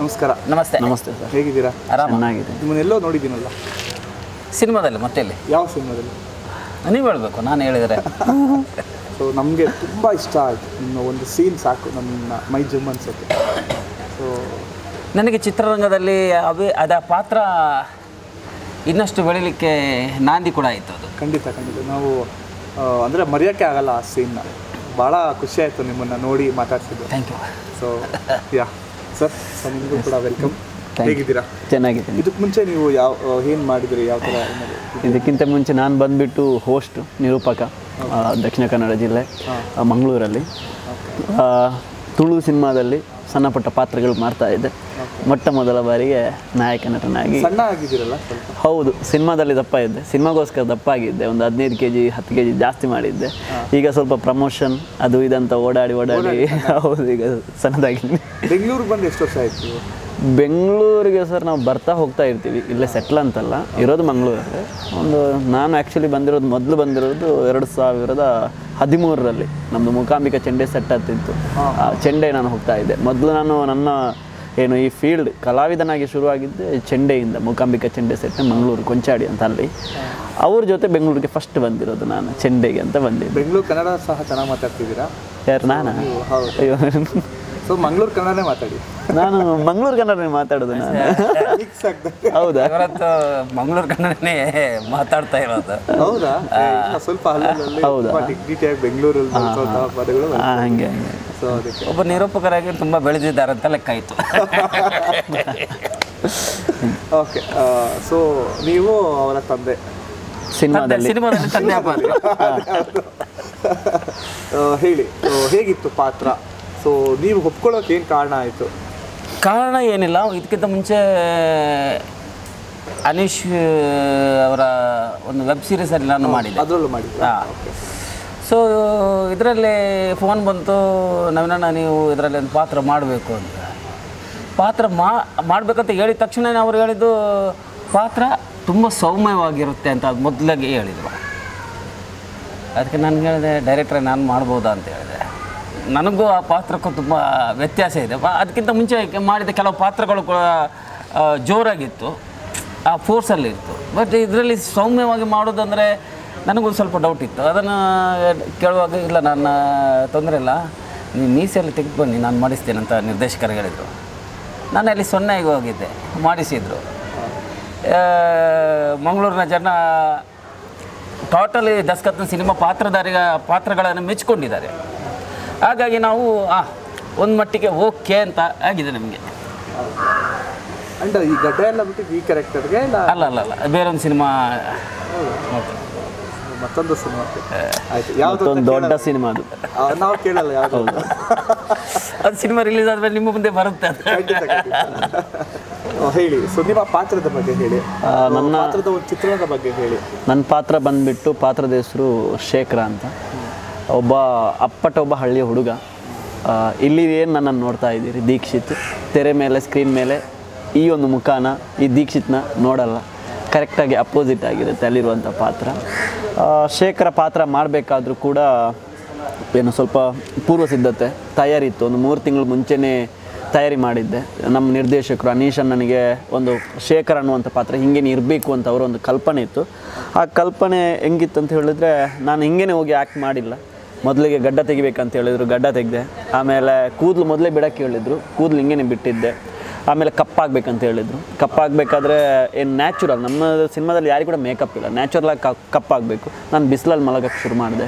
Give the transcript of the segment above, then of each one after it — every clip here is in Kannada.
ನಮಸ್ಕಾರ. ನಮಸ್ತೆ. ನಮಸ್ತೆ ಸರ್. ಹೇಗಿದ್ದೀರಾ? ಚೆನ್ನಾಗಿದೆ. ನಿಮ್ಮನ್ನೆಲ್ಲೋ ನೋಡಿದ್ದೀನಲ್ಲ. ಸಿನಿಮಾದಲ್ಲಿ ಮತ್ತೆ ಯಾವ ಸಿನಿಮಾದಲ್ಲಿ? ನೀವು ಹೇಳಬೇಕು, ನಾನು ಹೇಳಿದರೆ. ಸೊ ನಮಗೆ ತುಂಬ ಇಷ್ಟ ಆಯಿತು ನಿಮ್ಮ ಒಂದು ಸೀನ್, ಸಾಕು ನನ್ನ ಮೈ ಜುಮ್ ಅನ್ಸುತ್ತೆ. ಸೊ ನನಗೆ ಚಿತ್ರರಂಗದಲ್ಲಿ ಅದ ಪಾತ್ರ ಇನ್ನಷ್ಟು ಬೆಳೀಲಿಕ್ಕೆ ನಾಂದಿ ಕೂಡ ಆಯಿತು. ಅದು ಖಂಡಿತ ನಾವು ಅಂದರೆ ಮರೆಯೋಕ್ಕೆ ಆಗಲ್ಲ ಆ ಸೀನ್ನ. ಭಾಳ ಖುಷಿ ಆಯಿತು ನಿಮ್ಮನ್ನು ನೋಡಿ ಮಾತಾಡ್ಸಿದ್ದು. Thank you. So yeah sir, ನಿಮಗೂ ಕೂಡ ವೆಲ್ಕಮ್. ಹೇಗಿದ್ದೀರಾ? ಚೆನ್ನಾಗಿದೆ. ಇದಕ್ಕೆ ಮುಂಚೆ ನೀವು ಏನು ಮಾಡಿದ್ರಿ, ಯಾವ ಥರ? ಇದಕ್ಕಿಂತ ಮುಂಚೆ ನಾನು ಬಂದುಬಿಟ್ಟು ಹೋಸ್ಟ್, ನಿರೂಪಕ, ದಕ್ಷಿಣ ಕನ್ನಡ ಜಿಲ್ಲೆ ಮಂಗಳೂರಲ್ಲಿ. ತುಳು ಸಿನಿಮಾದಲ್ಲಿ ಸಣ್ಣ ಪುಟ್ಟ ಪಾತ್ರಗಳು ಮಾಡ್ತಾ ಇದ್ದೆ. ಮೊಟ್ಟ ಮೊದಲ ಬಾರಿಗೆ ನಾಯಕ ನಟನಾಗಿ. ಸಣ್ಣ ಆಗಿದ್ದೀರಲ್ಲ ಸ್ವಲ್ಪ? ಹೌದು, ಸಿನಿಮಾದಲ್ಲಿ ದಪ್ಪ ಇದ್ದೆ. ಸಿನಿಮಾಗೋಸ್ಕರ ದಪ್ಪ ಆಗಿದ್ದೆ. ಒಂದು 15 kg 10 kg ಜಾಸ್ತಿ ಮಾಡಿದ್ದೆ. ಈಗ ಸ್ವಲ್ಪ ಪ್ರಮೋಷನ್ ಅದು ಇದಂತ ಓಡಾಡಿ ಹೌದು, ಈಗ ಸಣ್ಣದಾಗಿದ್ದೀನಿ. ಬೆಂಗಳೂರಿಗೆ ಬಂದು ಎಷ್ಟು ವರ್ಷ ಆಯಿತು? ಬೆಂಗಳೂರಿಗೆ ಸರ್ ನಾವು ಬರ್ತಾ ಹೋಗ್ತಾ ಇರ್ತೀವಿ. ಇಲ್ಲೇ ಸೆಟ್ಲ್ ಅಂತಲ್ಲ, ಇರೋದು ಮಂಗಳೂರಲ್ಲಿ. ನಾನು ಆ್ಯಕ್ಚುಲಿ ಮೊದಲು ಬಂದಿರೋದು 2013ರಲ್ಲಿ. ನಮ್ಮದು ಮೂಕಾಂಬಿಕಾ ಚೆಂಡೆ ಸೆಟ್ ಆಗ್ತಿತ್ತು. ಚೆಂಡೆ ನಾನು ಹೋಗ್ತಾ ಇದ್ದೆ. ಮೊದಲು ನಾನು ನನ್ನ ಈ ಫೀಲ್ಡ್ ಕಲಾವಿದನಾಗಿ ಶುರುವಾಗಿದ್ದೆ ಚೆಂಡೆಯಿಂದ. ಮೂಕಾಂಬಿಕಾ ಚೆಂಡೆ ಸೆಟ್ ಮಂಗಳೂರು ಕೊಂಚಾಡಿ ಅಂತ ಅಲ್ಲಿ. ಅವ್ರ ಜೊತೆ ಬೆಂಗಳೂರಿಗೆ ಫಸ್ಟ್ ಬಂದಿರೋದು ನಾನು, ಚೆಂಡೆಗೆ ಅಂತ ಬಂದಿದ್ದೆ. ಬೆಂಗಳೂರು ಕನ್ನಡ ಸಹ ಚೆನ್ನಾಗಿ ಮಾತಾಡ್ತಿದ್ದೀರಾ? ಯಾರು? ನಾನಾ? ಅಯ್ಯೋ, ಸೊ ಮಂಗಳೂರು ಕನ್ನಡನೇ ಮಾತಾಡಿ. ನಾನು ಮಂಗಳೂರು ಕನ್ನಡನೇ ಮಾತಾಡೋದು ನಾನು. ಹೌದಾ? ಮಂಗಳೂರು ಕನ್ನಡನೇ ಮಾತಾಡ್ತಾ ಇರೋದು. ಹೌದಾ? ಸ್ವಲ್ಪ ಡಿಗ್ನಿಟಿಯಾಗಿ ಬೆಂಗಳೂರಲ್ಲಿ ಪದಗಳು. ಹಂಗೆ. ಸೊ ಅದಕ್ಕೆ ಒಬ್ಬ ನಿರೂಪಕರಾಗಿ ತುಂಬ ಬೆಳೆದಿದ್ದಾರೆ ಅಂತ ಲೆಕ್ಕ ಆಯಿತು. ಓಕೆ. ಸೊ ನೀವು ಅವರ ತಂದೆ ಸಿನಿಮಾದಲ್ಲಿ ತಂದೆ ಪಾತ್ರ. ಹೇಳಿ, ಹೇಗಿತ್ತು ಪಾತ್ರ? ಸೊ ನೀವು ಒಪ್ಕೊಳ್ಳೋಕೆ ಏನು ಕಾರಣ ಆಯಿತು? ಕಾರಣ ಏನಿಲ್ಲ, ಇದಕ್ಕಿಂತ ಮುಂಚೆ ಅನೀಶ್ ಅವರ ಒಂದು ವೆಬ್ ಸೀರೀಸಲ್ಲಿ ನಾನು ಮಾಡಿದ್ದೆ. ಅದರಲ್ಲೂ ಮಾಡಿದ್ದೆ. ಸೊ ಇದರಲ್ಲಿ ಫೋನ್ ಬಂತು, ನವೀನಣ್ಣ ನೀವು ಇದರಲ್ಲಿ ಒಂದು ಪಾತ್ರ ಮಾಡಬೇಕು ಅಂತ. ಪಾತ್ರ ಮಾಡಬೇಕಂತ ಹೇಳಿದ ತಕ್ಷಣ ಅವರು ಹೇಳಿದ್ದು ಪಾತ್ರ ತುಂಬ ಸೌಮ್ಯವಾಗಿರುತ್ತೆ ಅಂತ ಅದು ಮೊದಲಾಗಿ ಹೇಳಿದರು. ಅದಕ್ಕೆ ನಾನು ಹೇಳಿದೆ, ಡೈರೆಕ್ಟ್ರೆ ನಾನು ಮಾಡ್ಬೋದಾ ಅಂತ ಹೇಳಿದೆ. ನನಗೂ ಆ ಪಾತ್ರಕ್ಕೂ ತುಂಬ ವ್ಯತ್ಯಾಸ ಇದೆ. ಅದಕ್ಕಿಂತ ಮುಂಚೆ ಮಾಡಿದ ಕೆಲವು ಪಾತ್ರಗಳು ಕೂಡ ಜೋರಾಗಿತ್ತು, ಆ ಫೋರ್ಸಲ್ಲಿತ್ತು. ಬಟ್ ಇದರಲ್ಲಿ ಸೌಮ್ಯವಾಗಿ ಮಾಡೋದಂದರೆ ನನಗೊಂದು ಸ್ವಲ್ಪ ಡೌಟ್ ಇತ್ತು. ಅದನ್ನು ಕೇಳುವಾಗ ಇಲ್ಲ, ನನ್ನ ತೊಂದರೆ ಇಲ್ಲ, ನೀವು ಮೀಸೆಯಲ್ಲಿ ತೆಗೆದು ಬನ್ನಿ, ನಾನು ಮಾಡಿಸ್ತೇನೆ ಅಂತ ನಿರ್ದೇಶಕರು ಹೇಳಿದರು. ನಾನು ಅಲ್ಲಿ 0 ಆಗಿ ಹೋಗಿದ್ದೆ, ಮಾಡಿಸಿದರು. ಮಂಗಳೂರಿನ ಜನ ಟೋಟಲಿ ದಸ್ಕತ್ನ ಸಿನಿಮಾ ಪಾತ್ರಗಳನ್ನು ಮೆಚ್ಚಿಕೊಂಡಿದ್ದಾರೆ. ಹಾಗಾಗಿ ನಾವು ಒಂದು ಮಟ್ಟಿಗೆ ಓಕೆ ಅಂತ ಆಗಿದೆ ನಮಗೆ. ಅಂಡ್ ಈ ಗಡ್ಡೆ ಎಲ್ಲ ಬಿಟ್ಟು ಈ ಕ್ಯಾರೆಕ್ಟರ್ಗೆ ಅಲ್ಲ ಬೇರೊಂದು ಸಿನಿಮಾ, ಮತ್ತೊಂದು ಸಿನಿಮಾ ಆಯ್ತು. ಯಾವುದು? ದೊಡ್ಡ ಸಿನಿಮಾ ಅದು. ನಾವು ಕೇಳಲ್ಲ ಯಾವುದು. ಅದು ಸಿನಿಮಾ ರಿಲೀಸ್ ಆದ್ಮೇಲೆ ನಿಮ್ಮ ಮುಂದೆ ಬರುತ್ತೆ. ಹೇಳಿ. ಸೊ ನಿಮ್ಮ ಪಾತ್ರದ ಬಗ್ಗೆ ಹೇಳಿ, ನನ್ನ ಪಾತ್ರದ ಒಂದು ಚಿತ್ರದ ಬಗ್ಗೆ ಹೇಳಿ. ನನ್ನ ಪಾತ್ರ ಬಂದುಬಿಟ್ಟು, ಪಾತ್ರದ ಹೆಸರು ಶೇಖರ ಅಂತ. ಒಬ್ಬ ಹಳ್ಳಿಯ ಹುಡುಗ. ಇಲ್ಲಿ ಏನು ನನ್ನನ್ನು ನೋಡ್ತಾ ಇದ್ದೀರಿ, ದೀಕ್ಷಿತ್. ತೆರೆ ಮೇಲೆ, ಸ್ಕ್ರೀನ್ ಮೇಲೆ ಈ ಒಂದು ಮುಖಾನ, ಈ ದೀಕ್ಷಿತ್ನ ನೋಡಲ್ಲ. ಕರೆಕ್ಟಾಗಿ ಅಪೋಸಿಟ್ ಆಗಿರುತ್ತೆ ಅಲ್ಲಿರುವಂಥ ಪಾತ್ರ. ಶೇಖರ ಪಾತ್ರ ಮಾಡಬೇಕಾದ್ರೂ ಕೂಡ ಸ್ವಲ್ಪ ಪೂರ್ವ ಸಿದ್ಧತೆ ತಯಾರಿ ಇತ್ತು. ಒಂದು 3 ತಿಂಗಳು ಮುಂಚೆನೇ ತಯಾರಿ ಮಾಡಿದ್ದೆ. ನಮ್ಮ ನಿರ್ದೇಶಕರು ಅನೀಶ್ ನನಗೆ ಒಂದು ಶೇಖರ್ ಅನ್ನುವಂಥ ಪಾತ್ರ ಹಿಂಗೇನೆ ಇರಬೇಕು ಅಂತ ಅವರ ಒಂದು ಕಲ್ಪನೆ ಇತ್ತು. ಆ ಕಲ್ಪನೆ ಹೆಂಗಿತ್ತು ಅಂತ ಹೇಳಿದ್ರೆ, ನಾನು ಹಿಂಗೇನೆ ಹೋಗಿ ಆ್ಯಕ್ಟ್ ಮಾಡಿಲ್ಲ. ಮೊದಲಿಗೆ ಗಡ್ಡ ತೆಗಿಬೇಕಂತ ಹೇಳಿದರು, ಗಡ್ಡ ತೆಗೆದೆ. ಆಮೇಲೆ ಕೂದಲು ಮೊದಲೇ ಬಿಡೋಕ್ಕೆ ಹೇಳಿದರು, ಕೂದಲು ಹಿಂಗೇನೆ ಬಿಟ್ಟಿದ್ದೆ. ಆಮೇಲೆ ಕಪ್ಪಾಗಬೇಕಂತ ಹೇಳಿದರು. ಕಪ್ಪಾಗಬೇಕಾದ್ರೆ ಏನು ನ್ಯಾಚುರಲ್, ನಮ್ಮ ಸಿನಿಮಾದಲ್ಲಿ ಯಾರಿಗೂ ಕೂಡ ಮೇಕಪ್ ಇಲ್ಲ, ನ್ಯಾಚುರಲಾಗಿ ಕಪ್ಪಾಗಬೇಕು. ನಾನು ಬಿಸಿಲಲ್ಲಿ ಮಲಗಕ್ಕೆ ಶುರು ಮಾಡಿದೆ.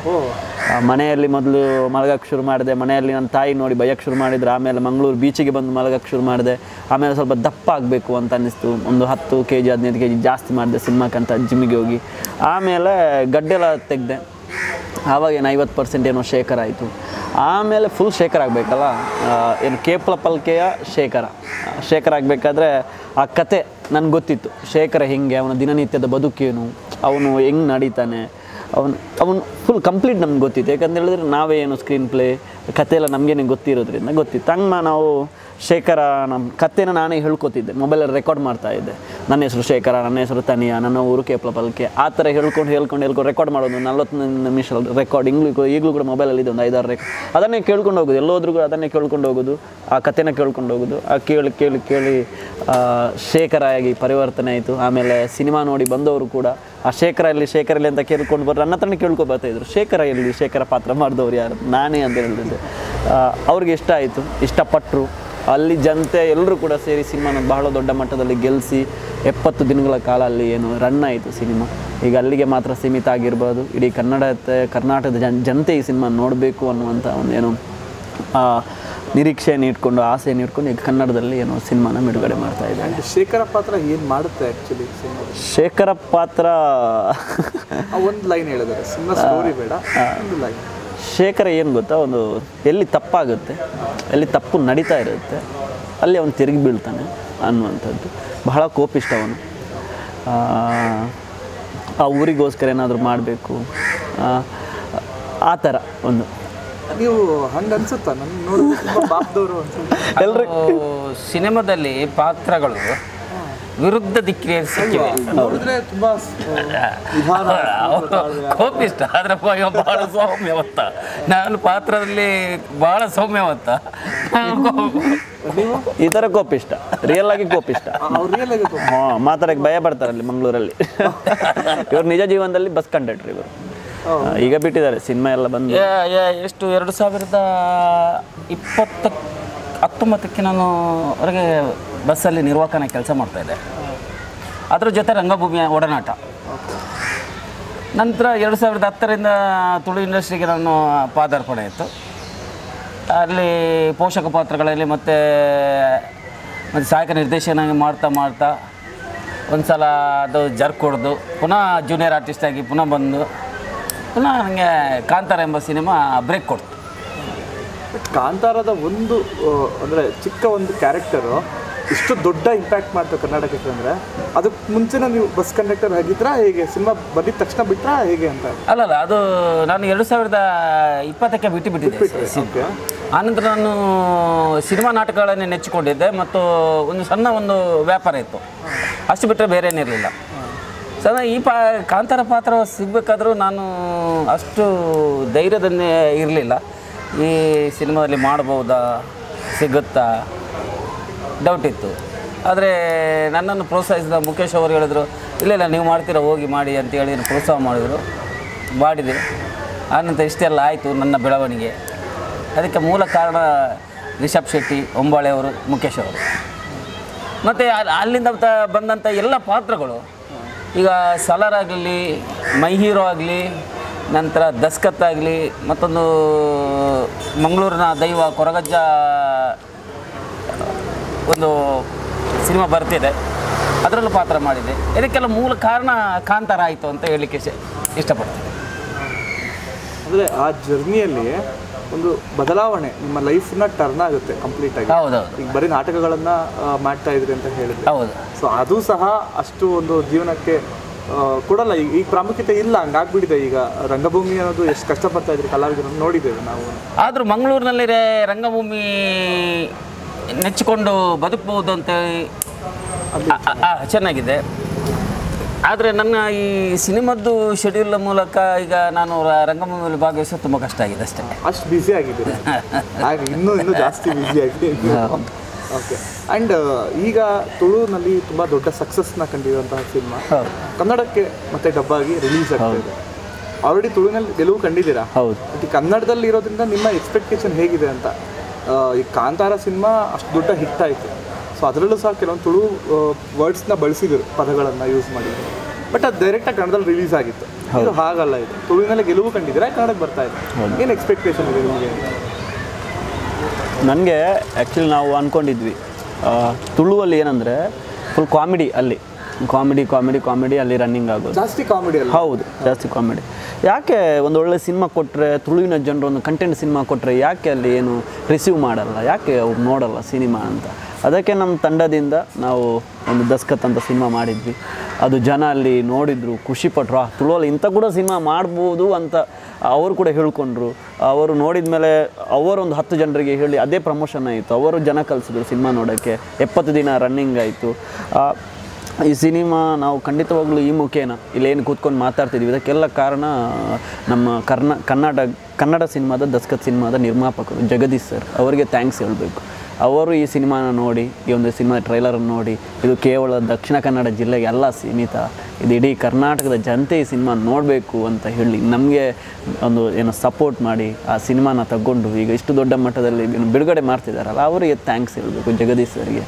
ಮನೆಯಲ್ಲಿ ಮೊದಲು ಮಲಗಕ್ಕೆ ಶುರು ಮಾಡಿದೆ. ಮನೆಯಲ್ಲಿ ನನ್ನ ತಾಯಿ ನೋಡಿ ಬೈಯಕ್ಕೆ ಶುರು ಮಾಡಿದ್ರು. ಆಮೇಲೆ ಮಂಗಳೂರು ಬೀಚಿಗೆ ಬಂದು ಮಲಗಕ್ಕೆ ಶುರು ಮಾಡಿದೆ. ಆಮೇಲೆ ಸ್ವಲ್ಪ ದಪ್ಪ ಆಗಬೇಕು ಅಂತ ಅನ್ನಿಸ್ತು. ಒಂದು 10 kg 15 kg ಜಾಸ್ತಿ ಮಾಡಿದೆ ಸಿನಿಮಾಕ್ಕಂತ ಜಿಮ್ಮಿಗೆ ಹೋಗಿ. ಆಮೇಲೆ ಗಡ್ಡೆಲ್ಲ ತೆಗೆದೆ. ಆವಾಗ ಏನು 50% ಏನೋ ಶೇಖರ ಆಯಿತು. ಆಮೇಲೆ ಫುಲ್ ಶೇಖರ್ ಆಗಬೇಕಲ್ಲ, ಏನು ಕೇಪಲ ಪಲ್ಕೆಯ ಶೇಖರ ಆಗಬೇಕಾದ್ರೆ ಆ ಕತೆ ನನಗೆ ಗೊತ್ತಿತ್ತು. ಶೇಖರ ಹಿಂಗೆ, ಅವನ ದಿನನಿತ್ಯದ ಬದುಕೇನು, ಅವನು ಹೆಂಗೆ ನಡೀತಾನೆ, ಅವನು ಫುಲ್ ಕಂಪ್ಲೀಟ್ ನಮ್ಗೆ ಗೊತ್ತಿತ್ತು. ಯಾಕಂತ ಹೇಳಿದ್ರೆ ನಾವೇ ಏನು ಸ್ಕ್ರೀನ್ ಪ್ಲೇ ಕತೆ ಎಲ್ಲ ನಮಗೇನೆ ಗೊತ್ತಿರೋದ್ರಿಂದ ಗೊತ್ತಿತ್ತು. ಹಂಗೆ ನಾವು ಶೇಖರ ನಮ್ಮ ಕಥೆನ ನಾನೇ ಹೇಳ್ಕೊತಿದ್ದೆ, ಮೊಬೈಲಲ್ಲಿ ರೆಕಾರ್ಡ್ ಮಾಡ್ತಾಯಿದ್ದೆ. ನನ್ನ ಹೆಸರು ಶೇಖರ, ನನ್ನ ಹೆಸರು ತನಿಯಾ, ನನ್ನ ಊರು ಕೇಪ್ಲಪಲ್ಕೆ, ಆ ಥರ ಹೇಳ್ಕೊಂಡು ರೆಕಾರ್ಡ್ ಮಾಡೋದು. 40 ನಿಮಿಷ ರೆಕಾರ್ಡ್ ಈಗಲೂ ಕೂಡ ಮೊಬೈಲಲ್ಲಿ ಇದೆ, ಒಂದು 5-6 ರೆಕಾರ್ಡ್. ಅದನ್ನೇ ಕೇಳ್ಕೊಂಡು ಹೋಗೋದು, ಎಲ್ಲೋದ್ರೂ ಕೂಡ ಅದನ್ನೇ ಕೇಳ್ಕೊಂಡು ಹೋಗೋದು, ಆ ಕಥೆನ ಕೇಳ್ಕೊಂಡು ಹೋಗೋದು. ಆ ಕೇಳಿ ಶೇಖರ ಆಗಿ ಪರಿವರ್ತನೆ ಆಯಿತು. ಆಮೇಲೆ ಸಿನಿಮಾ ನೋಡಿ ಬಂದವರು ಕೂಡ ಆ ಶೇಖರ ಇಲ್ಲಿ ಅಂತ ಕೇಳ್ಕೊಂಡು ಬರ್ರು ನನ್ನ ಹತ್ರನೇ ಕೇಳ್ಕೊ ಬರ್ತಾಯಿದ್ರು, ಶೇಖರ ಪಾತ್ರ ಮಾಡಿದವ್ರು ಯಾರು, ನಾನೇ ಅಂತ ಹೇಳ್ತಿದ್ದೆ. ಅವ್ರಿಗೆ ಇಷ್ಟ ಆಯಿತು, ಇಷ್ಟಪಟ್ಟರು. ಅಲ್ಲಿ ಜನತೆ ಎಲ್ಲರೂ ಕೂಡ ಸೇರಿ ಸಿನಿಮಾನ ಬಹಳ ದೊಡ್ಡ ಮಟ್ಟದಲ್ಲಿ ಗೆಲ್ಲಿಸಿ 70 ದಿನಗಳ ಕಾಲ ಅಲ್ಲಿ ಏನು ರನ್ ಆಯಿತು ಸಿನಿಮಾ. ಈಗ ಅಲ್ಲಿಗೆ ಮಾತ್ರ ಸೀಮಿತ ಆಗಿರ್ಬೋದು, ಇಡೀ ಕರ್ನಾಟಕದ ಜನತೆ ಈ ಸಿನಿಮಾ ನೋಡಬೇಕು ಅನ್ನುವಂಥ ಒಂದೇನು ನಿರೀಕ್ಷೆಯನ್ನು ಇಟ್ಕೊಂಡು, ಆಸೆಯನ್ನು ಇಟ್ಕೊಂಡು ಈಗ ಕನ್ನಡದಲ್ಲಿ ಏನೋ ಸಿನಿಮಾನ ಬಿಡುಗಡೆ ಮಾಡ್ತಾ ಇದೆ. ಶೇಖರ ಪಾತ್ರ ಏನು ಮಾಡುತ್ತೆ ಆ್ಯಕ್ಚುಲಿ? ಶೇಖರ ಪಾತ್ರ ಒಂದು ಲೈನ್ ಹೇಳಿದ್ದಾರೆ, ಸಿನಿಮಾ ಸ್ಟೋರಿ ಬೇಡ, ಒಂದು ಲೈನ್. ಶೇಖರ ಏನು ಗೊತ್ತಾ, ಒಂದು ಎಲ್ಲಿ ತಪ್ಪಾಗುತ್ತೆ, ಎಲ್ಲಿ ತಪ್ಪು ನಡೀತಾ ಇರುತ್ತೆ ಅಲ್ಲಿ ಅವನು ತಿರುಗಿ ಬೀಳ್ತಾನೆ ಅನ್ನುವಂಥದ್ದು. ಬಹಳ ಕೋಪಿಷ್ಟ ಅವನು. ಆ ಊರಿಗೋಸ್ಕರ ಏನಾದರೂ ಮಾಡಬೇಕು, ಆ ಥರ ಒಂದು. ನೀವು ಹಂಗೆ ಅನ್ಸುತ್ತಾ? ನನ್ನ ನೋಡಿದ್ರೆ ತುಂಬ ಪಾಪದವರು ಎಲ್ಲರೂ ಸಿನಿಮಾದಲ್ಲಿ ಪಾತ್ರಗಳು ವಿರುದ್ಧ ದಿಕ್ಕಿಗೆ ಸಿಕ್ಕಿವೆ. ನೋಡಿದ್ರೆ ತುಂಬ ಕೋಪಿಷ್ಟ, ಆದರೆ ಬಹಳ ಸೌಮ್ಯವಂತ. ನಾನು ಪಾತ್ರದಲ್ಲಿ ಬಹಳ ಸೌಮ್ಯವಂತ, ಈ ಥರ ಕೋಪಿಷ್ಟ, ರಿಯಲ್ ಆಗಿ ಕೋಪಿಷ್ಟ. ಹಾಂ, ಮಾತಾಡಕ್ಕೆ ಭಯ ಪಡ್ತಾರಲ್ಲಿ ಮಂಗಳೂರಲ್ಲಿ. ಇವರು ನಿಜ ಜೀವನದಲ್ಲಿ ಬಸ್ ಕಂಡಕ್ಟರ್ ಇವರು. ಈಗ ಬಿಟ್ಟಿದ್ದಾರೆ, ಸಿನಿಮಾ ಎಲ್ಲ ಬಂದು ಎಷ್ಟು 2019ಕ್ಕೆ ನಾನು ಹೊರಗೆ ಬಸ್ಸಲ್ಲಿ ನಿರ್ವಾಹಕನ ಕೆಲಸ ಮಾಡ್ತಾಯಿದ್ದೆ. ಅದರ ಜೊತೆ ರಂಗಭೂಮಿಯ ಒಡನಾಟ. ನಂತರ 2010ರಿಂದ ತುಳು ಇಂಡಸ್ಟ್ರಿಗೆ ನಾನು ಪಾದಾರ್ಪಣೆ ಇತ್ತು. ಅಲ್ಲಿ ಪೋಷಕ ಪಾತ್ರಗಳಲ್ಲಿ ಮತ್ತು ಸಹಾಯಕ ನಿರ್ದೇಶನಾಗಿ ಮಾಡ್ತಾ ಒಂದು ಸಲ ಅದು ಜರ್ಕ್ ಹೊಡೆದು ಪುನಃ ಜೂನಿಯರ್ ಆರ್ಟಿಸ್ಟಾಗಿ ಪುನಃ ಬಂದು ಪುನಃ ನನಗೆ ಕಾಂತಾರ ಎಂಬ ಸಿನಿಮಾ ಬ್ರೇಕ್ ಕೊಡ್ತು. ಕಾಂತಾರದ ಒಂದು ಅಂದರೆ ಚಿಕ್ಕ ಒಂದು ಕ್ಯಾರೆಕ್ಟರು ಇಷ್ಟು ದೊಡ್ಡ ಇಂಪ್ಯಾಕ್ಟ್ ಮಾಡ್ತಾರೆ ಕರ್ನಾಟಕಕ್ಕೆ. ಅಂದರೆ ಅದಕ್ಕೆ ಮುಂಚೆನೇ ನೀವು ಬಸ್ ಕಂಡಕ್ಟರ್ ಆಗಿದ್ರಾ ಹೇಗೆ? ಸಿನಿಮಾ ಬಂದಿದ ತಕ್ಷಣ ಬಿಟ್ರಾ ಹೇಗೆ ಅಂತ? ಅಲ್ಲಲ್ಲ, ಅದು ನಾನು 2020ಕ್ಕೆ ಬಿಟ್ಟಿದ್ದೆ. ಆನಂತರ ನಾನು ಸಿನಿಮಾ ನಾಟಕಗಳನ್ನೇ ನೆಚ್ಚಿಕೊಂಡಿದ್ದೆ ಮತ್ತು ಒಂದು ವ್ಯಾಪಾರ ಇತ್ತು, ಅಷ್ಟು ಬಿಟ್ಟರೆ ಬೇರೆ ಏನಿರಲಿಲ್ಲ. ಸೊ ಈ ಕಾಂತಾರ ಪಾತ್ರ ಸಿಗಬೇಕಾದ್ರೂ ನಾನು ಅಷ್ಟು ಧೈರ್ಯದನ್ನೇ ಇರಲಿಲ್ಲ. ಈ ಸಿನಿಮಾದಲ್ಲಿ ಮಾಡ್ಬೋದಾ, ಸಿಗುತ್ತಾ, ಡೌಟ್ ಇತ್ತು. ಆದರೆ ನನ್ನನ್ನು ಪ್ರೋತ್ಸಾಹಿಸಿದ ಮುಖೇಶ್ ಅವರು ಹೇಳಿದ್ರು, ಇಲ್ಲ ನೀವು ಮಾಡ್ತೀರಾ, ಹೋಗಿ ಮಾಡಿ ಅಂತೇಳಿ ಪ್ರೋತ್ಸಾಹ ಮಾಡಿದರು. ಮಾಡಿದೆ. ಆನಂತರ ಇಷ್ಟೆಲ್ಲ ಆಯಿತು ನನ್ನ ಬೆಳವಣಿಗೆ. ಅದಕ್ಕೆ ಮೂಲ ಕಾರಣ ರಿಷಬ್ ಶೆಟ್ಟಿ, ಒಂಬಾಳೆ ಅವರು, ಮುಖೇಶ್ ಅವರು. ಮತ್ತು ಅಲ್ಲಿಂದ ಬಂದಂಥ ಎಲ್ಲ ಪಾತ್ರಗಳು, ಈಗ ಸಲಾರ್ ಆಗಲಿ, ಮೈ ಹೀರೋ ಆಗಲಿ, ನಂತರ ದಸ್ಕತ್ ಆಗಲಿ, ಮತ್ತೊಂದು ಮಂಗಳೂರಿನ ದೈವ ಕೊರಗಜ್ಜ ಒಂದು ಸಿನಿಮಾ ಬರ್ತಿದೆ, ಅದರಲ್ಲೂ ಪಾತ್ರ ಮಾಡಿದೆ. ಇದಕ್ಕೆಲ್ಲ ಮೂಲ ಕಾರಣ ಕಾಂತಾರ ಆಯಿತು ಅಂತ ಹೇಳಲಿಕ್ಕೆ ಇಷ್ಟಪಡ್ತೀನಿ. ಅಂದರೆ ಆ ಜರ್ನಿಯಲ್ಲಿ ಒಂದು ಬದಲಾವಣೆ ನಿಮ್ಮ ಲೈಫ್ನ ಟರ್ನ್ ಆಗುತ್ತೆ ಕಂಪ್ಲೀಟಾಗಿ. ಹೌದೌದು. ಈಗ ಬರೀ ನಾಟಕಗಳನ್ನು ಮಾಡ್ತಾ ಇದ್ರಿ ಅಂತ ಹೇಳಿದ್ರೆ, ಹೌದು. ಸೊ ಅದು ಸಹ ಅಷ್ಟು ಒಂದು ಜೀವನಕ್ಕೆ ಕೊಡಲ್ಲ. ಈಗ ಪ್ರಾಮುಖ್ಯತೆ ಇಲ್ಲ, ಹಂಗಾಗ್ಬಿಟ್ಟಿದೆ. ಈಗ ರಂಗಭೂಮಿ ಅನ್ನೋದು ಎಷ್ಟು ಕಷ್ಟಪಡ್ತಾ ಇದ್ರಿ ಕಲಾವಿದರು ನೋಡಿದ್ದೇವೆ ನಾವು. ಆದರೂ ಮಂಗಳೂರಿನಲ್ಲಿ ರಂಗಭೂಮಿ ನೆಚ್ಚಿಕೊಂಡು ಬದುಕಬಹುದು ಅಂತ ಚೆನ್ನಾಗಿದೆ. ಆದರೆ ನನ್ನ ಈ ಸಿನಿಮಾದ್ದು ಶೆಡ್ಯೂಲ್ ಮೂಲಕ ಈಗ ನಾನು ರಂಗಭೂಮಿಯಲ್ಲಿ ಭಾಗವಹಿಸೋದು ತುಂಬ ಕಷ್ಟ ಆಗಿದೆ ಅಷ್ಟೇ. ಅಷ್ಟು ಬ್ಯುಸಿ ಆಗಿದೆ, ಹಾಗೆ ಇನ್ನೂ ಜಾಸ್ತಿ ಬ್ಯುಸಿ ಆಗಿದೆ. ಓಕೆ. ಆ್ಯಂಡ್ ಈಗ ತುಳುನಲ್ಲಿ ತುಂಬ ದೊಡ್ಡ ಸಕ್ಸಸ್ನ ಕಂಡಿರುವಂತಹ ಸಿನಿಮಾ ಕನ್ನಡಕ್ಕೆ ಮತ್ತೆ ಡಬ್ಬಾಗಿ ರಿಲೀಸ್ ಆಗ್ತಾ ಇದೆ. ಆಲ್ರೆಡಿ ತುಳುನಲ್ಲಿ ಗೆಲುವು ಕಂಡಿದ್ದೀರಾ. ಹೌದು. ಈ ಕನ್ನಡದಲ್ಲಿ ಇರೋದ್ರಿಂದ ನಿಮ್ಮ ಎಕ್ಸ್ಪೆಕ್ಟೇಷನ್ ಹೇಗಿದೆ ಅಂತ? ಈ ಕಾಂತಾರ ಸಿನಿಮಾ ಅಷ್ಟು ದೊಡ್ಡ ಹಿಟ್ ಆಯಿತು. ಸೊ ಅದರಲ್ಲೂ ಸಹ ಕೆಲವೊಂದು ತುಳು ವರ್ಡ್ಸ್ನ ಬಳಸಿದರು, ಪದಗಳನ್ನು ಯೂಸ್ ಮಾಡಿದ್ರು. ಬಟ್ ಅದು ಡೈರೆಕ್ಟಾಗಿ ಕನ್ನಡದಲ್ಲಿ ರಿಲೀಸ್ ಆಗಿತ್ತು. ಇದು ಹಾಗಲ್ಲ, ಇದು ತುಳುವಿನಲ್ಲೇ ಗೆಲುವು ಕಂಡಿದ್ದೀರಾ, ಕನ್ನಡಕ್ಕೆ ಬರ್ತಾ ಇದೆ. ಏನು ಎಕ್ಸ್ಪೆಕ್ಟೇಷನ್ ಇದೆ ನಿಮಗೆ? ನನಗೆ ಆ್ಯಕ್ಚುಲಿ ನಾವು ಅಂದ್ಕೊಂಡಿದ್ವಿ ತುಳುವಲ್ಲಿ ಏನಂದರೆ ಫುಲ್ ಕಾಮಿಡಿ, ಅಲ್ಲಿ ಕಾಮಿಡಿ ಅಲ್ಲಿ ರನ್ನಿಂಗ್ ಆಗೋದು ಜಾಸ್ತಿ ಕಾಮಿಡಿ ಅಲ್ಲ? ಹೌದು, ಜಾಸ್ತಿ ಕಾಮಿಡಿ. ಯಾಕೆ ಒಂದು ಒಳ್ಳೆ ಸಿನಿಮಾ ಕೊಟ್ಟರೆ, ತುಳುವಿನ ಜನರು ಒಂದು ಕಂಟೆಂಟ್ ಸಿನಿಮಾ ಕೊಟ್ಟರೆ ಯಾಕೆ ಅಲ್ಲಿ ಏನು ರಿಸೀವ್ ಮಾಡಲ್ಲ, ಯಾಕೆ ಅವ್ರು ನೋಡಲ್ಲ ಸಿನಿಮಾ ಅಂತ. ಅದಕ್ಕೆ ನಮ್ಮ ತಂಡದಿಂದ ನಾವು ಒಂದು ದಸ್ಕತ್ ಅಂತ ಸಿನಿಮಾ ಮಾಡಿದ್ವಿ. ಅದು ಜನ ಅಲ್ಲಿ ನೋಡಿದರು, ಖುಷಿಪಟ್ಟರು. ತುಳುವಲ್ಲಿ ಇಂಥ ಕೂಡ ಸಿನಿಮಾ ಮಾಡ್ಬೋದು ಅಂತ ಅವರು ಕೂಡ ಹೇಳ್ಕೊಂಡ್ರು. ಅವರು ನೋಡಿದ ಮೇಲೆ ಅವರೊಂದು 10 ಜನರಿಗೆ ಹೇಳಿ ಅದೇ ಪ್ರಮೋಷನ್ ಆಯಿತು. ಅವರು ಜನ ಕಲಿಸಿದ್ರು ಸಿನಿಮಾ ನೋಡೋಕ್ಕೆ. 70 ದಿನ ರನ್ನಿಂಗ್ ಆಯಿತು. ಈ ಸಿನಿಮಾ ನಾವು ಖಂಡಿತವಾಗ್ಲೂ ಈ ಮುಖೇನ ಇಲ್ಲೇನು ಕೂತ್ಕೊಂಡು ಮಾತಾಡ್ತಿದ್ವಿ, ಇದಕ್ಕೆಲ್ಲ ಕಾರಣ ನಮ್ಮ ಕನ್ನಡ ಸಿನಿಮಾದ ದಸ್ಕತ್ ಸಿನಿಮಾದ ನಿರ್ಮಾಪಕರು ಜಗದೀಶ್ ಸರ್. ಅವರಿಗೆ ಥ್ಯಾಂಕ್ಸ್ ಹೇಳಬೇಕು. ಅವರು ಈ ಸಿನಿಮಾನ ನೋಡಿ, ಈ ಒಂದು ಸಿನಿಮಾ ಟ್ರೈಲರನ್ನು ನೋಡಿ, ಇದು ಕೇವಲ ದಕ್ಷಿಣ ಕನ್ನಡ ಜಿಲ್ಲೆಗೆ ಎಲ್ಲ ಸೀಮಿತ, ಇದು ಇಡೀ ಕರ್ನಾಟಕದ ಜನತೆ ಈ ಸಿನಿಮಾ ನೋಡಬೇಕು ಅಂತ ಹೇಳಿ ನಮಗೆ ಒಂದು ಏನೋ ಸಪೋರ್ಟ್ ಮಾಡಿ ಆ ಸಿನಿಮಾನ ತಗೊಂಡು ಈಗ ಇಷ್ಟು ದೊಡ್ಡ ಮಟ್ಟದಲ್ಲಿ ಬಿಡುಗಡೆ ಮಾಡ್ತಿದ್ದಾರಲ್ಲ, ಅವರಿಗೆ ಥ್ಯಾಂಕ್ಸ್ ಹೇಳಬೇಕು ಜಗದೀಶ್ ಸರ್ಗೆ.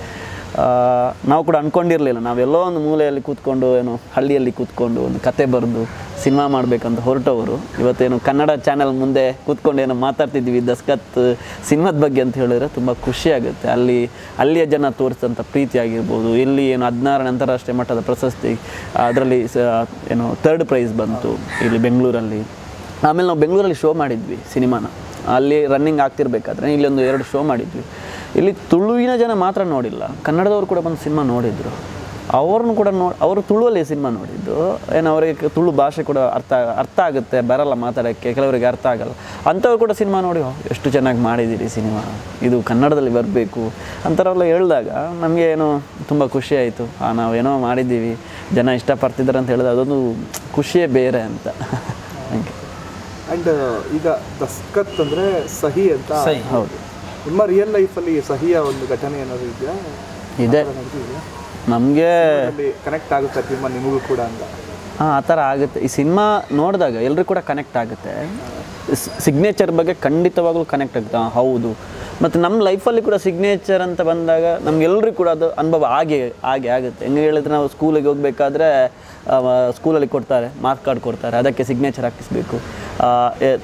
ನಾವು ಕೂಡ ಅಂದ್ಕೊಂಡಿರಲಿಲ್ಲ, ನಾವೆಲ್ಲೋ ಒಂದು ಮೂಲೆಯಲ್ಲಿ ಕೂತ್ಕೊಂಡು ಏನೋ ಹಳ್ಳಿಯಲ್ಲಿ ಕೂತ್ಕೊಂಡು ಒಂದು ಕತೆ ಬರೆದು ಸಿನಿಮಾ ಮಾಡಬೇಕಂತ ಹೊರಟವರು ಇವತ್ತೇನು ಕನ್ನಡ ಚಾನೆಲ್ ಮುಂದೆ ಕೂತ್ಕೊಂಡು ಏನೋ ಮಾತಾಡ್ತಿದ್ವಿ ದಸ್ಕತ್ ಸಿನಿಮಾದ ಬಗ್ಗೆ ಅಂತ ಹೇಳಿದ್ರೆ ತುಂಬ ಖುಷಿಯಾಗುತ್ತೆ. ಅಲ್ಲಿಯ ಜನ ತೋರಿಸಿದಂಥ ಪ್ರೀತಿ ಆಗಿರ್ಬೋದು, ಇಲ್ಲಿ ಏನು 16ನೇ ಅಂತಾರಾಷ್ಟ್ರೀಯ ಮಟ್ಟದ ಪ್ರಶಸ್ತಿ, ಅದರಲ್ಲಿ ಏನು 3rd ಪ್ರೈಸ್ ಬಂತು ಇಲ್ಲಿ ಬೆಂಗಳೂರಲ್ಲಿ. ಆಮೇಲೆ ನಾವು ಬೆಂಗಳೂರಲ್ಲಿ ಶೋ ಮಾಡಿದ್ವಿ ಸಿನಿಮಾನ, ಅಲ್ಲಿ ರನ್ನಿಂಗ್ ಆಗ್ತಿರ್ಬೇಕಾದ್ರೆ ಇಲ್ಲೊಂದು 2 ಶೋ ಮಾಡಿದ್ವಿ. ಇಲ್ಲಿ ತುಳುವಿನ ಜನ ಮಾತ್ರ ನೋಡಿಲ್ಲ, ಕನ್ನಡದವರು ಕೂಡ ಬಂದು ಸಿನಿಮಾ ನೋಡಿದರು. ಅವ್ರನ್ನೂ ಕೂಡ ಅವರು ತುಳುವಲ್ಲಿ ಸಿನಿಮಾ ನೋಡಿದ್ದು. ಏನು ಅವರಿಗೆ ತುಳು ಭಾಷೆ ಕೂಡ ಅರ್ಥ ಆಗುತ್ತೆ, ಬರಲ್ಲ ಮಾತಾಡೋಕ್ಕೆ, ಕೆಲವರಿಗೆ ಅರ್ಥ ಆಗಲ್ಲ. ಅಂಥವ್ರು ಕೂಡ ಸಿನಿಮಾ ನೋಡಿ ಎಷ್ಟು ಚೆನ್ನಾಗಿ ಮಾಡಿದ್ದೀರಿ ಸಿನಿಮಾ, ಇದು ಕನ್ನಡದಲ್ಲಿ ಬರಬೇಕು ಅಂಥವ್ರೆಲ್ಲ ಹೇಳಿದಾಗ ನಮಗೆ ಏನೋ ತುಂಬ ಖುಷಿ ಆಯಿತು. ನಾವೇನೋ ಮಾಡಿದ್ದೀವಿ, ಜನ ಇಷ್ಟಪಡ್ತಿದ್ದಾರೆ ಅಂತ ಹೇಳಿದ್ರೆ ಅದೊಂದು ಖುಷಿಯೇ ಬೇರೆ ಅಂತ. ಆ್ಯಂಡ್ ಈಗ ದಸ್ಕತ್ ಅಂದರೆ ಸಹಿ ಅಂತ. ಹೌದು. ನಿಮ್ಮ ರಿಯಲ್ ಲೈಫಲ್ಲಿ ಸಹಿಯ ಒಂದು ಘಟನೆ ಏನಾದರೂ ಇದೆಯಾ? ಇದೆ, ನಮಗೆ ಕನೆಕ್ಟ್ ಆಗುತ್ತೆ ಸಿನಿಮಾ ನಿಮಗೂ ಕೂಡ ಅಂತ. ಆ ಥರ ಆಗುತ್ತೆ. ಈ ಸಿನಿಮಾ ನೋಡಿದಾಗ ಎಲ್ಲರೂ ಕೂಡ ಕನೆಕ್ಟ್ ಆಗುತ್ತೆ. ಸಿಗ್ನೇಚರ್ ಬಗ್ಗೆ ಖಂಡಿತವಾಗ್ಲೂ ಕನೆಕ್ಟ್ ಆಗುತ್ತೆ. ಹೌದು. ಮತ್ತು ನಮ್ಮ ಲೈಫಲ್ಲಿ ಕೂಡ ಸಿಗ್ನೇಚರ್ ಅಂತ ಬಂದಾಗ ನಮಗೆಲ್ಲರಿಗೂ ಕೂಡ ಅದು ಅನುಭವ ಹಾಗೆ ಆಗುತ್ತೆ. ಹೆಂಗೆ ಹೇಳಿದ್ರೆ ನಾವು ಸ್ಕೂಲಿಗೆ ಹೋಗಬೇಕಾದ್ರೆ ಸ್ಕೂಲಲ್ಲಿ ಕೊಡ್ತಾರೆ, ಮಾರ್ಕ್ ಕಾರ್ಡ್ ಕೊಡ್ತಾರೆ, ಅದಕ್ಕೆ ಸಿಗ್ನೇಚರ್ ಹಾಕಿಸ್ಬೇಕು.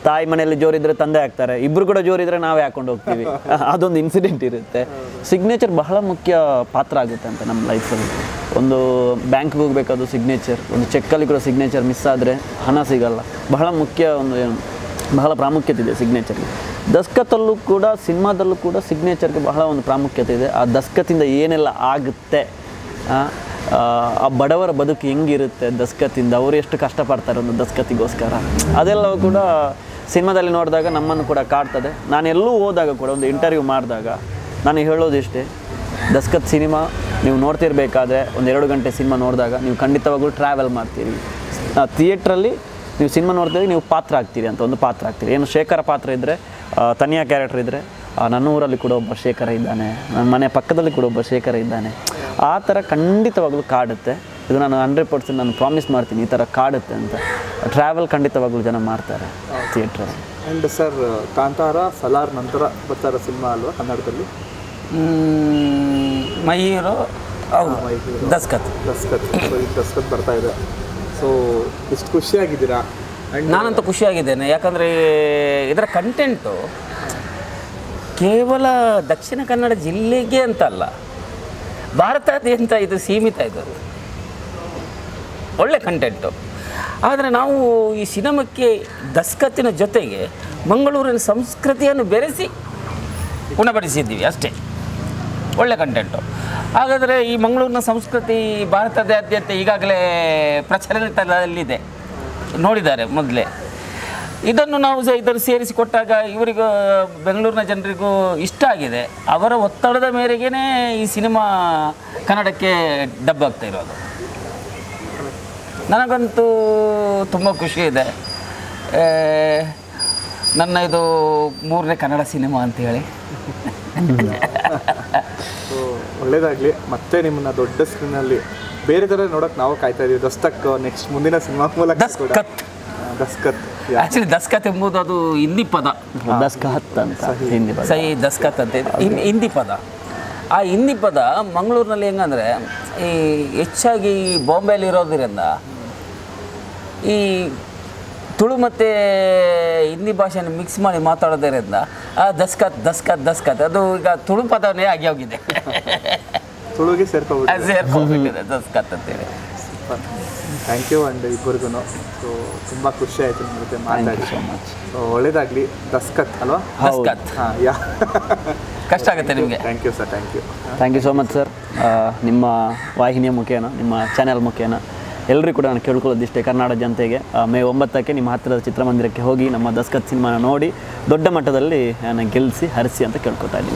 ತಾಯಿ ಮನೆಯಲ್ಲಿ ಜೋರಿದ್ರೆ ತಂದೆ ಹಾಕ್ತಾರೆ, ಇಬ್ಬರು ಕೂಡ ಜೋರಿದ್ರೆ ನಾವೇ ಹಾಕೊಂಡು ಹೋಗ್ತೀವಿ. ಅದೊಂದು ಇನ್ಸಿಡೆಂಟ್ ಇರುತ್ತೆ. ಸಿಗ್ನೇಚರ್ ಬಹಳ ಮುಖ್ಯ ಪಾತ್ರ ಆಗುತ್ತೆ ಅಂತ ನಮ್ಮ ಲೈಫಲ್ಲಿ. ಒಂದು ಬ್ಯಾಂಕ್ಗೆ ಹೋಗಬೇಕಾದ್ರು ಸಿಗ್ನೇಚರ್, ಒಂದು ಚೆಕ್ಕಲ್ಲಿ ಕೂಡ ಸಿಗ್ನೇಚರ್ ಮಿಸ್ ಆದರೆ ಹಣ ಸಿಗಲ್ಲ. ಬಹಳ ಮುಖ್ಯ, ಬಹಳ ಪ್ರಾಮುಖ್ಯತೆ ಇದೆ ಸಿಗ್ನೇಚರ್ಗೆ. ದಸ್ಕತ್ತಲ್ಲೂ ಕೂಡ ಸಿನಿಮಾದಲ್ಲೂ ಕೂಡ ಸಿಗ್ನೇಚರ್ಗೆ ಬಹಳ ಒಂದು ಪ್ರಾಮುಖ್ಯತೆ ಇದೆ. ಆ ದಸ್ಕತ್ತಿಂದ ಏನೆಲ್ಲ ಆಗುತ್ತೆ, ಆ ಬಡವರ ಬದುಕು ಹೆಂಗಿರುತ್ತೆ ದಸ್ಕತ್ತಿಂದ, ಅವರು ಎಷ್ಟು ಕಷ್ಟಪಡ್ತಾರೆ ಒಂದು ದಸ್ಕತ್ತಿಗೋಸ್ಕರ, ಅದೆಲ್ಲವೂ ಕೂಡ ಸಿನಿಮಾದಲ್ಲಿ ನೋಡಿದಾಗ ನಮ್ಮನ್ನು ಕೂಡ ಕಾಡ್ತದೆ. ನಾನೆಲ್ಲೂ ಹೋದಾಗ ಕೂಡ ಒಂದು ಇಂಟರ್ವ್ಯೂ ಮಾಡಿದಾಗ ನಾನು ಹೇಳೋದಿಷ್ಟೇ, ದಸ್ಕತ್ ಸಿನಿಮಾ ನೀವು ನೋಡ್ತಿರ್ಬೇಕಾದ್ರೆ ಒಂದು 2 ಗಂಟೆ ಸಿನಿಮಾ ನೋಡಿದಾಗ ನೀವು ಖಂಡಿತವಾಗ್ಲೂ ಟ್ರಾವೆಲ್ ಮಾಡ್ತೀರಿ. ಥಿಯೇಟ್ರಲ್ಲಿ ನೀವು ಸಿನಿಮಾ ನೋಡಿದಾಗ ನೀವು ಪಾತ್ರ ಆಗ್ತೀರಿ ಅಂತ, ಒಂದು ಪಾತ್ರ ಆಗ್ತೀರಿ. ಏನು ಶೇಖರ ಪಾತ್ರ ಇದ್ದರೆ, ತನಿಯಾ ಕ್ಯಾರೆಕ್ಟರ್ ಇದ್ದರೆ, ನನ್ನ ಊರಲ್ಲಿ ಕೂಡ ಒಬ್ಬ ಶೇಖರ ಇದ್ದಾನೆ, ನನ್ನ ಮನೆ ಪಕ್ಕದಲ್ಲಿ ಕೂಡ ಒಬ್ಬ ಶೇಖರ ಇದ್ದಾನೆ. ಆ ಥರ ಖಂಡಿತವಾಗ್ಲೂ ಕಾಡುತ್ತೆ. ಇದು ನಾನು 100% ನಾನು ಪ್ರಾಮಿಸ್ ಮಾಡ್ತೀನಿ, ಈ ಥರ ಕಾಡುತ್ತೆ ಅಂತ. ಟ್ರಾವೆಲ್ ಖಂಡಿತವಾಗ್ಲೂ ಜನ ಮಾಡ್ತಾರೆ ಥಿಯೇಟ್ರಲ್ಲಿ. ಆ್ಯಂಡ್ ಸರ್, ಕಾಂತಾರ ಸಲಾರ್ ನಂತರ ಬರ್ತಾರ ಸಿನಿಮಾ ಅಲ್ವಾ ಕನ್ನಡದಲ್ಲಿ? ಮಯೂರು, ಹೌದು, ದಸ್ಕತ್. ಸೊ ಈಗ ದಸ್ಕತ್ ಬರ್ತಾ ಇದೆ. ಸೊ ಎಷ್ಟು ಖುಷಿಯಾಗಿದ್ದೀರಾ? ನಾನಂತೂ ಖುಷಿಯಾಗಿದ್ದೇನೆ. ಯಾಕಂದರೆ ಇದರ ಕಂಟೆಂಟು ಕೇವಲ ದಕ್ಷಿಣ ಕನ್ನಡ ಜಿಲ್ಲೆಗೆ ಅಂತಲ್ಲ, ಭಾರತಾದ್ಯಂತ ಇದು ಸೀಮಿತ. ಇದು ಒಳ್ಳೆ ಕಂಟೆಂಟು. ಆದರೆ ನಾವು ಈ ಸಿನಿಮಾಕ್ಕೆ ದಸ್ಕತ್ತಿನ ಜೊತೆಗೆ ಮಂಗಳೂರಿನ ಸಂಸ್ಕೃತಿಯನ್ನು ಬೆರೆಸಿ ಉಣಬಡಿಸಿದ್ದೀವಿ ಅಷ್ಟೇ. ಒಳ್ಳೆ ಕಂಟೆಂಟು. ಹಾಗಾದರೆ ಈ ಮಂಗಳೂರಿನ ಸಂಸ್ಕೃತಿ ಭಾರತದಾದ್ಯಂತ ಈಗಾಗಲೇ ಪ್ರಚಲಿತದಲ್ಲಿದೆ, ನೋಡಿದ್ದಾರೆ ಮೊದಲೇ. ಇದನ್ನು ನಾವು ಇದನ್ನು ಸೇರಿಸಿಕೊಟ್ಟಾಗ ಇವರಿಗೂ ಬೆಂಗಳೂರಿನ ಜನರಿಗೂ ಇಷ್ಟ ಆಗಿದೆ. ಅವರ ಒತ್ತಡದ ಮೇರೆಗೇ ಈ ಸಿನಿಮಾ ಕನ್ನಡಕ್ಕೆ ಡಬ್ ಆಗ್ತಾ ಇರೋದು. ನನಗಂತೂ ತುಂಬ ಖುಷಿ ಇದೆ. ನನ್ನ ಇದು 3ನೇ ಕನ್ನಡ ಸಿನಿಮಾ ಅಂತೇಳಿ. ಸೊ ಒಳ್ಳೇದಾಗಲಿ. ಮತ್ತೆ ನಿಮ್ಮನ್ನ ದೊಡ್ಡ ಸ್ಕ್ರೀನಲ್ಲಿ ಬೇರೆ ಥರ ನೋಡೋಕೆ ನಾವು ಕಾಯ್ತಾ ಇದ್ದೀವಿ. ದಸ್ತಕ್ ನೆಕ್ಸ್ಟ್ ಮುಂದಿನ ಸಿನಿಮಾ ಮೂಲಕ ದಸ್ಕತ್. ಆ್ಯಕ್ಚುಲಿ ದಸ್ಕತ್ ಎಂಬುದು ಅದು ಹಿಂದಿ ಪದ. ದಸ್ಕತ್ ಅಂತ ಹಿಂದಿ ಪದ. ಸಹಿ ದಸ್ಕತ್ ಅಂತ ಹಿಂದಿ ಪದ. ಆ ಹಿಂದಿ ಪದ ಮಂಗಳೂರಿನಲ್ಲಿ ಹೆಂಗಂದರೆ, ಈ ಹೆಚ್ಚಾಗಿ ಬಾಂಬೆಯಲ್ಲಿ ಇರೋದ್ರಿಂದ ಈ ತುಳು ಮತ್ತು ಹಿಂದಿ ಭಾಷೆಯನ್ನು ಮಿಕ್ಸ್ ಮಾಡಿ ಮಾತಾಡೋದ್ರಿಂದ ಆ ದಸ್ಕತ್ ದಸ್ಕತ್ ದಸ್ಕತ್ ಅದು ಈಗ ತುಳು ಪದವೇ ಆಗಿ ಹೋಗಿದೆ. ತುಳುಗೆ ಸೇರ್ಕೊಂಡ್ಬಿಟ್ಟಿದೆ ದಸ್ಕತ್ ಅಂತೇಳಿ. ಥ್ಯಾಂಕ್ ಯು ಅಂಡ್ ಇಬ್ಬರಿಗೂ. ಸೊ ತುಂಬ ಖುಷಿ ಆಯಿತು ನಿಮ್ಮ ಜೊತೆ ಮಾತಾಡಿ. ಸೊ ಒಳ್ಳೇದಾಗಲಿ. ದಸ್ಕತ್ ಅಲ್ವಾ? ದಸ್ಕತ್. ಹಾಂ, ಯಾ ಕಷ್ಟ ಆಗುತ್ತೆ ನಿಮಗೆ. Thank you sir, thank you. Thank you so much sir. ನಿಮ್ಮ ವಾಹಿನಿಯ ಮುಖೇನ, ನಿಮ್ಮ ಚಾನೆಲ್ ಮುಖೇನ ಎಲ್ಲರಿಗೂ ಕೂಡ ನಾನು ಕೇಳ್ಕೊಳ್ಳೋದಿಷ್ಟೇ, ಕರ್ನಾಟಕ ಜನತೆಗೆ ಮೇ 9ಕ್ಕೆ ನಿಮ್ಮ ಹತ್ತಿರದ ಚಿತ್ರಮಂದಿರಕ್ಕೆ ಹೋಗಿ ನಮ್ಮ ದಸ್ಕತ್ ಸಿನಿಮಾನ ನೋಡಿ ದೊಡ್ಡ ಮಟ್ಟದಲ್ಲಿ ಗೆಲ್ಲಿಸಿ ಹರಿಸಿ ಅಂತ ಕೇಳ್ಕೊತಾ ಇದ್ದೀನಿ.